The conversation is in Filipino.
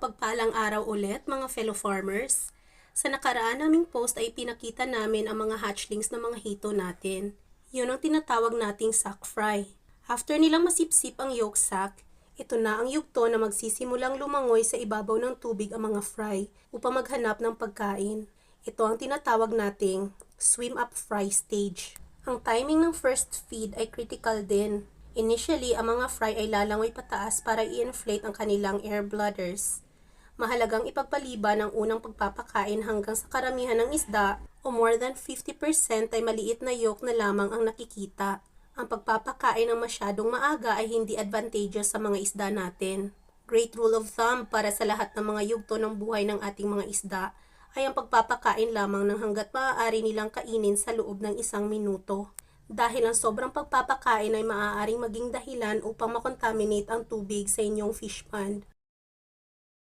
Mapagpalang araw ulit mga fellow farmers. Sa nakaraan naming post ay pinakita namin ang mga hatchlings ng mga hito natin. Yun ang tinatawag nating sac fry. After nilang masipsip ang yolk sac, ito na ang yugto na magsisimulang lumangoy sa ibabaw ng tubig ang mga fry upang maghanap ng pagkain. Ito ang tinatawag nating swim up fry stage. Ang timing ng first feed ay critical din. Initially, ang mga fry ay lalangoy pataas para i-inflate ang kanilang air bladders. Mahalagang ipagpaliban ang unang pagpapakain hanggang sa karamihan ng isda o more than 50% ay maliit na yolk na lamang ang nakikita. Ang pagpapakain ng masyadong maaga ay hindi advantageous sa mga isda natin. Great rule of thumb para sa lahat ng mga yugto ng buhay ng ating mga isda ay ang pagpapakain lamang ng hanggat maaari nilang kainin sa loob ng 1 minuto. Dahil ang sobrang pagpapakain ay maaaring maging dahilan upang makontaminate ang tubig sa inyong fish pond.